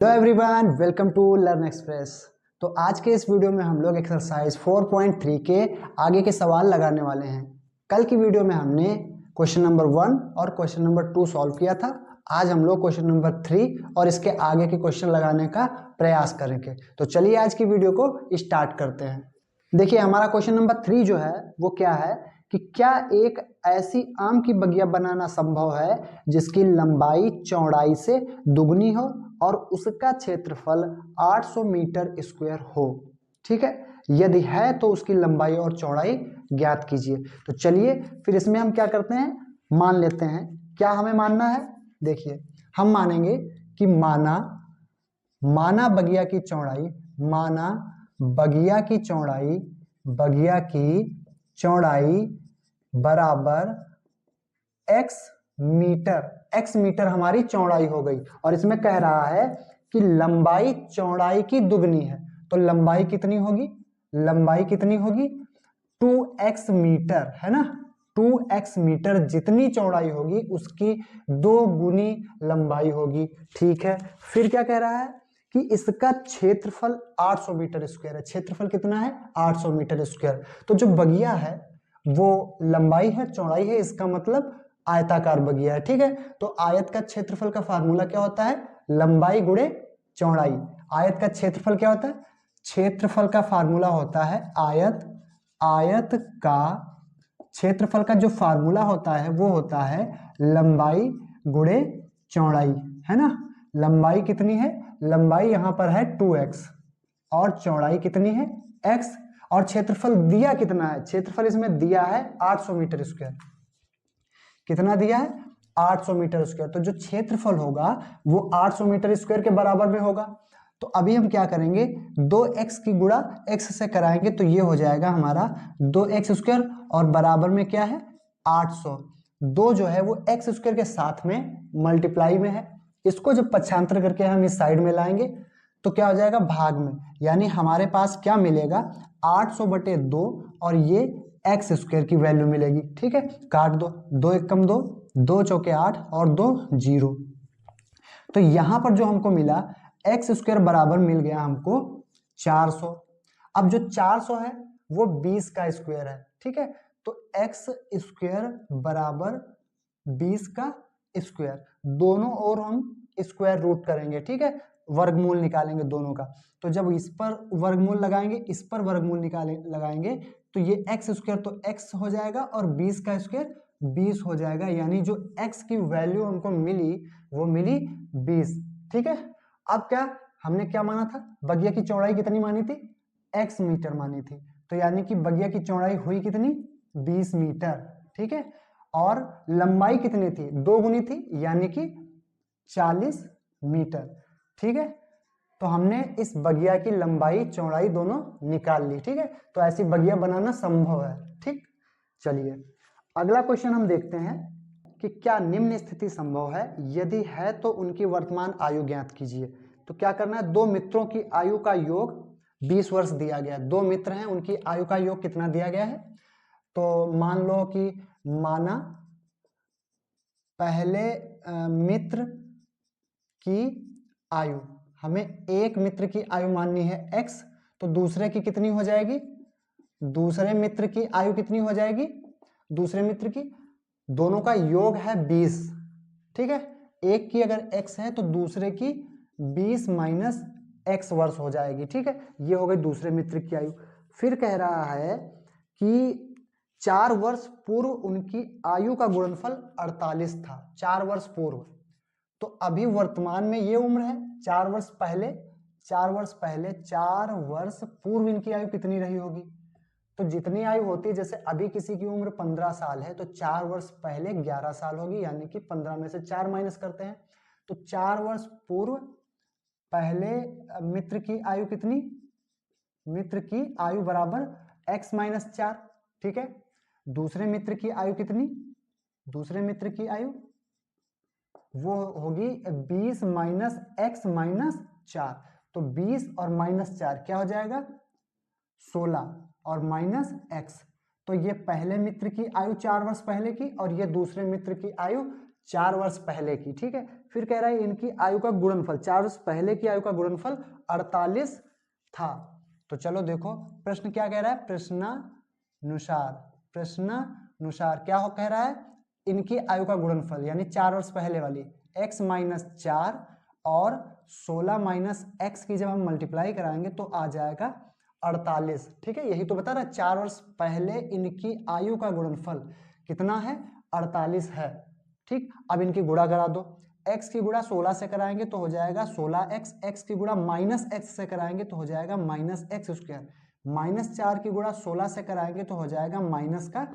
Hello everyone, welcome to Learn Express. तो आज के इस वीडियो में हम लोग एक्सरसाइज 4.3 के आगे के सवाल लगाने वाले हैं। कल की वीडियो में हमने क्वेश्चन नंबर 1 और क्वेश्चन नंबर 2 सॉल्व किया था। आज हम लोग क्वेश्चन नंबर 3 और इसके आगे के क्वेश्चन लगाने का प्रयास करेंगे। तो चलिए आज की वीडियो को स्टार्ट करते हैं। देखिए, हमारा क्वेश्चन नंबर 3 जो है वो क्या है कि क्या एक ऐसी आम की बगिया बनाना संभव है जिसकी लंबाई चौड़ाई से दुगनी हो और उसका क्षेत्रफल 800 मीटर स्क्वायर हो। ठीक है, यदि है तो उसकी लंबाई और चौड़ाई ज्ञात कीजिए। तो चलिए फिर इसमें हम क्या करते हैं, मान लेते हैं। क्या हमें मानना है? देखिए, हम मानेंगे कि माना बगिया की चौड़ाई, माना बगिया की चौड़ाई बराबर एक्स मीटर हमारी चौड़ाई हो गई। और इसमें कह रहा है कि लंबाई चौड़ाई की दुगनी है। तो लंबाई कितनी होगी? 2x मीटर, है ना। 2x मीटर जितनी चौड़ाई होगी उसकी 2 गुनी लंबाई होगी। ठीक है, फिर क्या कह रहा है कि इसका क्षेत्रफल 800 मीटर स्क्वायर है। क्षेत्रफल कितना है? 800 मीटर स्क्वायर। तो जो बगिया है वो लंबाई है, चौड़ाई है, इसका मतलब आयताकार बगिया है। ठीक है, तो आयत का क्षेत्रफल का फार्मूला क्या होता है? लंबाई गुणे चौड़ाई। आयत का क्षेत्रफल क्या होता है? क्षेत्रफल का फार्मूला होता है आयत का क्षेत्रफल का जो फार्मूला होता है वो होता है लंबाई गुणे चौड़ाई, है ना। लंबाई कितनी है? लंबाई यहां पर है 2x और चौड़ाई कितनी है? x। और क्षेत्रफल दिया कितना है? क्षेत्रफल इसमें दिया है 800 मीटर स्क्वायर। कितना दिया है? 800 मीटर स्क्वायर। तो जो क्षेत्रफल होगा वो 800 मीटर स्क्वायर के बराबर में होगा। तो अभी हम क्या करेंगे, 2x की गुणा x से कराएंगे तो ये हो जाएगा हमारा 2x स्क्वायर और बराबर में क्या है? 800। 2 जो है वो x स्क्वायर के साथ में मल्टीप्लाई में है। इसको जब पक्षांतर करके हम इस साइड में लाएंगे तो क्या हो जाएगा? भाग में। यानी हमारे पास क्या मिलेगा? 800/2 और ये एक्स स्क्वायर की वैल्यू मिलेगी। ठीक है, काट दो, 2 एकम 2, 2 चौके 8 और 2 0। तो यहां पर जो हमको मिला एक्स स्क्वायर बराबर मिल गया हमको 400। अब जो 400 है वो 20 का स्क्वायर है। ठीक है, तो एक्स स्क्वायर बराबर 20 का स्क्वायर, दोनों ओर हम स्क्वायर रूट करेंगे। ठीक है, वर्गमूल निकालेंगे दोनों का। तो जब इस पर वर्गमूल लगाएंगे, इस पर वर्गमूल लगाएंगे तो ये एक्स स्क्वायर तो एक्स हो जाएगा और 20 का स्क्वायर 20 हो जाएगा। यानी जो एक्स की वैल्यू हमको मिली वो मिली 20। ठीक है, अब क्या हमने क्या माना था? बगिया की चौड़ाई कितनी मानी थी? x मीटर मानी थी। तो यानी कि बगिया की चौड़ाई हुई कितनी? 20 मीटर। ठीक है, और लंबाई कितनी थी? 2 गुनी थी, यानी कि 40 मीटर। ठीक है, तो हमने इस बगिया की लंबाई चौड़ाई दोनों निकाल ली। ठीक है, तो ऐसी बगिया बनाना संभव है। ठीक, चलिए अगला क्वेश्चन हम देखते हैं कि क्या निम्न स्थिति संभव है? यदि है तो उनकी वर्तमान आयु ज्ञात कीजिए। तो क्या करना है? 2 मित्रों की आयु का योग 20 वर्ष दिया गया है। 2 मित्र हैं, उनकी आयु का योग कितना दिया गया है? तो मान लो कि माना पहले मित्र की आयु, हमें एक मित्र की आयु माननी है x, तो दूसरे की कितनी हो जाएगी? दूसरे मित्र की आयु कितनी हो जाएगी? दूसरे मित्र की, दोनों का योग है 20। ठीक है, एक की अगर x है तो दूसरे की 20 माइनस x वर्ष हो जाएगी। ठीक है, ये हो गई दूसरे मित्र की आयु। फिर कह रहा है कि 4 वर्ष पूर्व उनकी आयु का गुणनफल 48 था। 4 वर्ष पूर्व, तो अभी वर्तमान में ये उम्र है। 4 वर्ष पहले 4 वर्ष पूर्व इनकी आयु कितनी रही होगी? तो जितनी आयु होती है, जैसे अभी किसी की उम्र 15 साल है तो 4 वर्ष पहले 11 साल होगी, यानी कि 15 में से 4 माइनस करते हैं तो 4 वर्ष पूर्व पहले मित्र की आयु कितनी? मित्र की आयु बराबर x माइनस 4। ठीक है, दूसरे मित्र की आयु कितनी? दूसरे मित्र की आयु वो होगी 20 माइनस x माइनस 4। तो 20 और माइनस 4 क्या हो जाएगा? 16 और माइनस x। तो ये पहले मित्र की आयु 4 वर्ष पहले की और ये दूसरे मित्र की आयु 4 वर्ष पहले की, ठीक है। फिर कह रहा है इनकी आयु का गुणनफल, 4 वर्ष पहले की आयु का गुणनफल 48 था। तो चलो देखो प्रश्न क्या कह रहा है, प्रश्नानुसार क्या कह रहा है, इनकी आयु का गुणनफल यानी 4 वर्ष पहले वाली x माइनस 4 और 16 माइनस एक्स की जब हम मल्टीप्लाई कराएंगे तो आ जाएगा 48, ठीक है। यही तो बता रहा है 4 वर्ष पहले इनकी आयु का गुणनफल कितना है, 48 है, ठीक। अब इनकी गुणा करा दो, x की गुणा 16 से कराएंगे तो हो जाएगा 16x, x की गुणा माइनस एक्स से कराएंगे तो हो जाएगा माइनस एक्स स्क्वायर, माइनस 4 की गुणा 16 से कराएंगे तो हो जाएगा माइनस का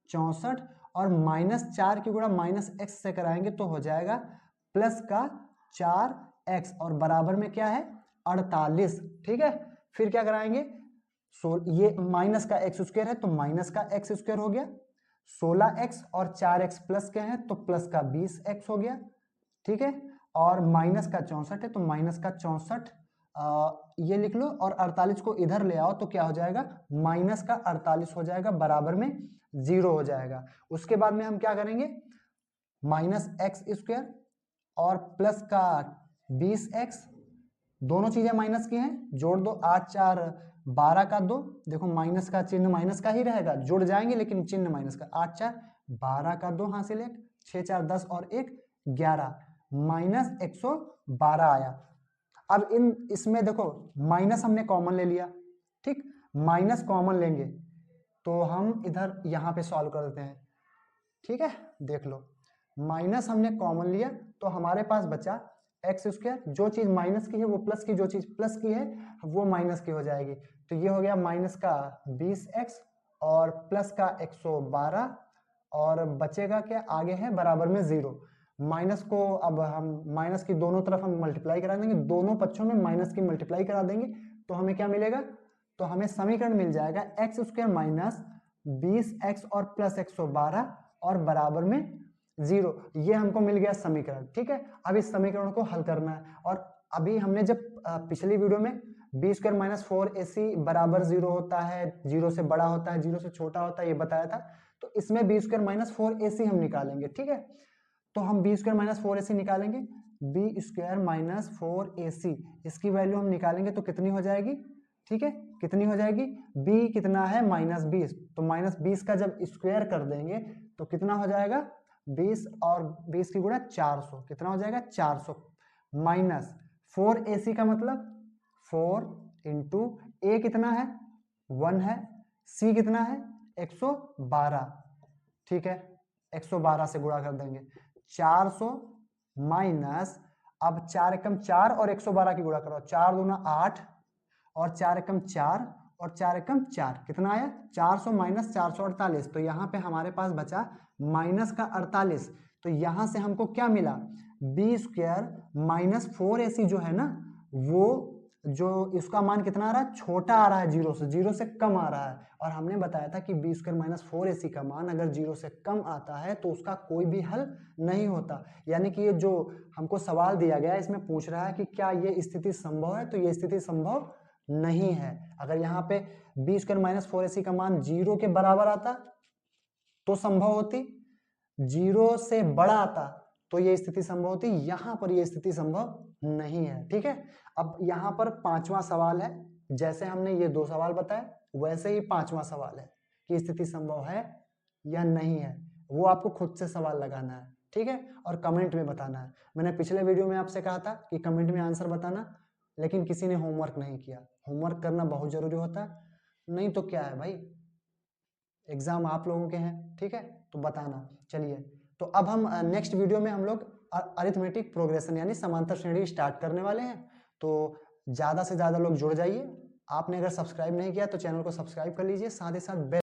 64, और माइनस 4 की गुणा माइनस एक्स से कराएंगे तो हो जाएगा प्लस का 4x, और बराबर में क्या है 48, ठीक है। फिर क्या कराएंगे, ये माइनस का एक्स स्क्वायर है तो माइनस का एक्स स्क्वायर हो गया, 16x और 4x प्लस के हैं तो प्लस का 20x हो गया, ठीक है। और माइनस का 64 है तो माइनस का 64 ये लिख लो, और 48 को इधर ले आओ तो क्या हो जाएगा, माइनस का 48 हो जाएगा, बराबर में 0 हो जाएगा। उसके बाद में हम क्या करेंगे, माइनस एक्स स्क्वायर और प्लस का 20x, दोनों चीजें माइनस की हैं, जोड़ दो, 8 4 12 का 2, देखो माइनस का चिन्ह माइनस का ही रहेगा, जुड़ जाएंगे लेकिन चिन्ह माइनस का, 8 4 12 का 2 हासिल 1, 6 4 10 और 1 11, माइनस 112 आया। अब इसमें देखो माइनस हमने कॉमन ले लिया, ठीक, माइनस कॉमन लेंगे तो हम इधर यहाँ पे सॉल्व कर देते हैं, ठीक है। देख लो माइनस हमने कॉमन लिया तो हमारे पास बचा एक्स स्क्वायर, जो चीज माइनस की है वो प्लस की, जो चीज प्लस की है वो माइनस की हो जाएगी, तो ये हो गया माइनस का 20x और प्लस का 112, और बचेगा क्या, आगे है बराबर में 0। माइनस को अब हम माइनस की दोनों तरफ हम मल्टीप्लाई करा देंगे, दोनों पक्षों में माइनस की मल्टीप्लाई करा देंगे तो हमें क्या मिलेगा, तो हमें समीकरण मिल जाएगा एक्स स्क्वायर माइनस 20x और प्लस 112 और बराबर में 0। ये हमको मिल गया समीकरण, ठीक है। अब इस समीकरण को हल करना है, और अभी हमने जब पिछली वीडियो में बी स्क्वायर माइनस 4ac बराबर 0 होता है, 0 से बड़ा होता है, 0 से छोटा होता है, ये बताया था। तो इसमें बी स्क्वायर माइनस 4ac हम निकालेंगे, ठीक है। तो हम बी स्क्वायर माइनस 4ac निकालेंगे, बी स्क्वायर माइनस 4ac इसकी वैल्यू हम निकालेंगे तो कितनी हो जाएगी, ठीक है, कितनी हो जाएगी, b कितना है माइनस 20, तो माइनस 20 का जब स्क्वायर कर देंगे तो कितना हो जाएगा 20 और 20 की गुणा 400, कितना हो जाएगा 400, माइनस 4ac का मतलब 4 इंटू a कितना है 1 है, c कितना है 112, ठीक है, 112 से गुणा कर देंगे, 400 माइनस, अब 4 एकम 4 और 112 की गुणा करो, 4 दूना 8 और 4 एकम 4 और 4 एकम 4, कितना आया 400 माइनस 448, तो यहाँ पे हमारे पास बचा माइनस का 48, तो यहाँ से हमको क्या मिला, बी स्क्वायर माइनस 4ac जो है ना, वो जो इसका मान कितना आ रहा है, छोटा आ रहा है, 0 से कम आ रहा है, और हमने बताया था कि बी स्क्वायर माइनस 4ac का मान अगर 0 से कम आता है तो उसका कोई भी हल नहीं होता। यानी कि ये जो हमको सवाल दिया गया है इसमें पूछ रहा है कि क्या ये स्थिति संभव है, तो ये स्थिति संभव नहीं है। अगर यहाँ पे बी स्क्वायर माइनस 4ac का मान 0 के बराबर आता तो संभव होती, 0 से बड़ा आता तो ये स्थिति संभव होती, यहाँ पर ये स्थिति संभव नहीं है, ठीक है। अब यहाँ पर 5वां सवाल है, जैसे हमने ये 2 सवाल बताए वैसे ही 5वां सवाल है कि स्थिति संभव है या नहीं है, वो आपको खुद से सवाल लगाना है, ठीक है, और कमेंट में बताना है। मैंने पिछले वीडियो में आपसे कहा था कि कमेंट में आंसर बताना, लेकिन किसी ने होमवर्क नहीं किया। होमवर्क करना बहुत जरूरी होता है, नहीं तो क्या है भाई, एग्जाम आप लोगों के हैं, ठीक है, तो बताना। चलिए, तो अब हम नेक्स्ट वीडियो में हम लोग अरिथमेटिक प्रोग्रेशन यानी समांतर श्रेणी स्टार्ट करने वाले हैं, तो ज़्यादा से ज़्यादा लोग जुड़ जाइए। आपने अगर सब्सक्राइब नहीं किया तो चैनल को सब्सक्राइब कर लीजिए, साथ ही साथ बेल